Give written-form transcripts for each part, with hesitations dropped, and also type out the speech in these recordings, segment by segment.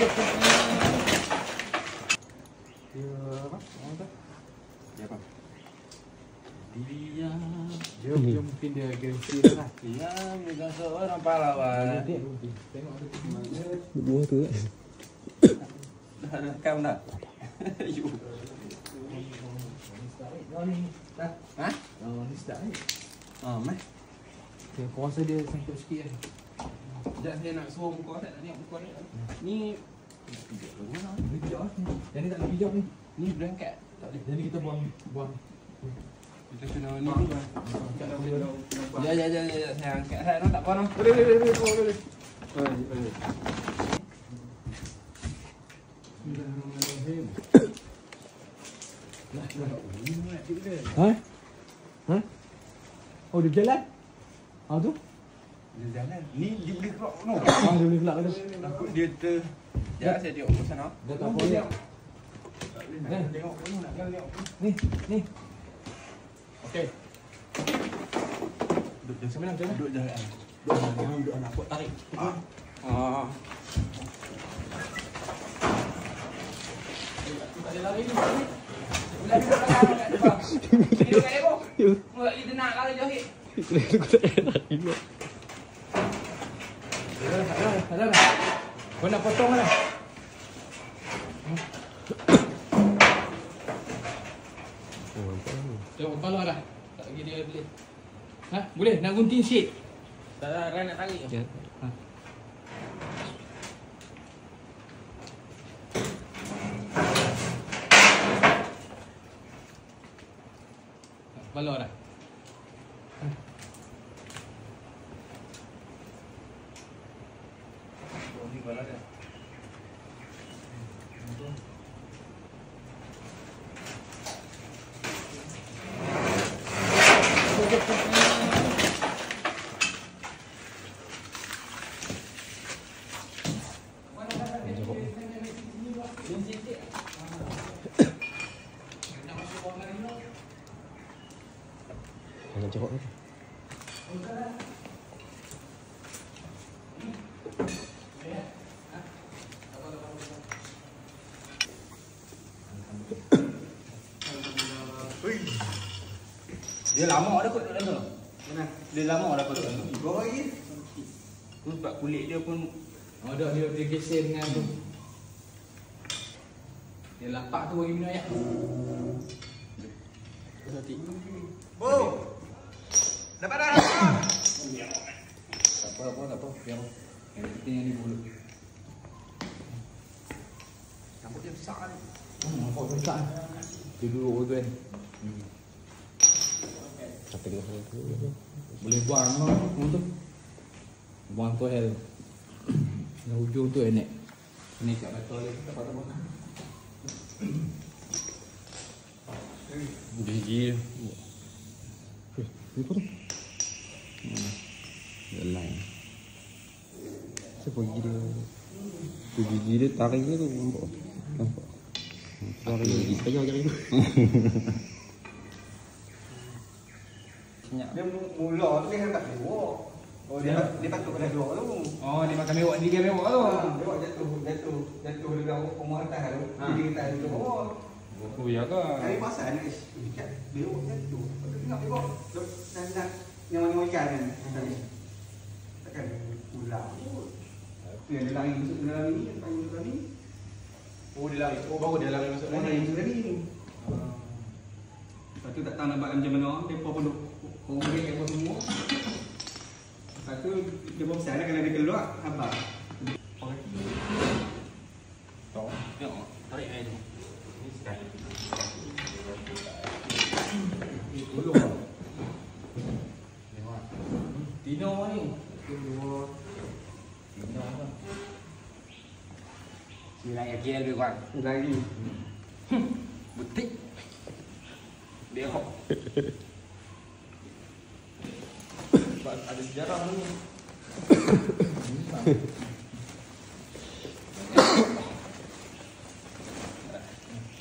Dia apa? Dia mungkin dia gengsi dah lah. Dia bukan seorang pahlawan. Tengok ada Buah tu kan? Dah rekam dah? You. Ha? Oh, ni start ni. Meh. Okay, aku rasa dia sangkut sikit kan. Sekejap saya nak suruh buka tak? Nak tengok buka ni. Ni pijak ke mana? Ni pijak lah. Yang ni tak boleh pijak ni. Ni berangkat. Tak boleh. Jadi kita buang. Kita kena ni. Angkat dah boleh. Ya. Saya angkat. Saya tak apa. Boleh. Ha? Oh, dia berjalan? Tu? Dia jalan. Ni dia boleh keluar no. Dia boleh kelak ke tu? Takut dia ter. Ya, saya tengok ke sana. Dia tak apa dia. Tak boleh nak tengok pun nak tengok. Ni. Okey. Duduk Macam mana? Duduk jalan. Duduk nak buat tarik. Tak ada lari ni. Lagi kat depan. Ini kat depan. Mulai kita nak kali jahit. Dah. Kau nak potong lah. Tengok kepala dah. Tak lagi dia boleh. Ha? Boleh? Nak gunting sikit? Tak ada Ran nak tarik. Ya. Ha. Kepala dah. Ni kepala dia. Jangan cakap ni. Dia lama dah kot kat dalam tu. Mana? Dia lama dah kot kat dalam tu. Bawa lagi. Tu sebab kulit dia pun Dah dia geser dengan tu. Dia lapak tu bagi minum air. hati. Bu. Dapat dah. Tak apa. Biar yang penting yang ni bulu. Rambut dia besar ni. Nampak besar. Dia duduk tu kan. Apa dia? Boleh buang tu. Buang tu hell. Yang hujung tu enak. Ni kat betul dia tak patut buang. Gigi. Ni pun. Jalan. Siapa gigi dia? Tu gigi dia tarik dia tu nampak. Tarik gigi payah jari tu. Dia mula tu dia tak keluar. Oh dia patut kena keluar tu. Oh, dia makan mewah, dia mewah tu. Dia buat jatuh dekat rumah atas tu. Jadi kita tu bawah. Oh, ya ke? Hari pasal ni ikat belok jatuh. Tengok tengok. Dan nyawa-nyawa ikan kan. Takkan ular. Tu yang dia lari masuk dalam ni, panggil dalam ni. Oh, dia lari. Oh, baru dia lari masuk Orang dalam yang ni. masuk tadi ni. Lepas tu tak tahu nampak macam mana. Mereka pun duk korek apa semua. Lepas tu dia pun besar kena dia keluar. Abang. Tengok, tarik air tu. Ni sekali. Tolong lah. Tino ni. Tino apa? Sila ya gel dia kan. Lagi. Butik. Dia hok. Sebab ada sejarah ni.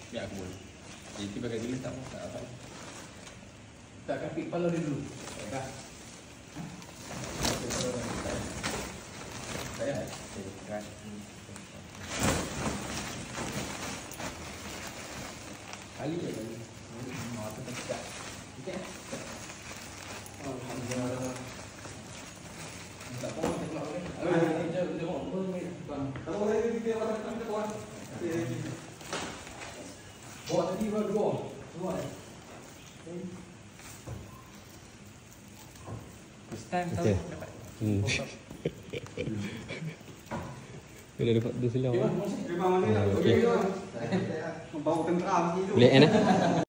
Biar aku boleh. Jadi bagai gini tak apa. Tak kapit kepala dia dulu. Dah. Saya. Kali je kali. Tu tak cepat. Okey. Alhamdulillah. Tak apa kita keluar okey. Jom. Tak boleh kita buat. Bawa tadi dua. Dua. First time tahu Okey. dapat. Boleh dapat 2 silau. Terima kasih. Okey. Bau tenteram ni tu. Boleh end eh?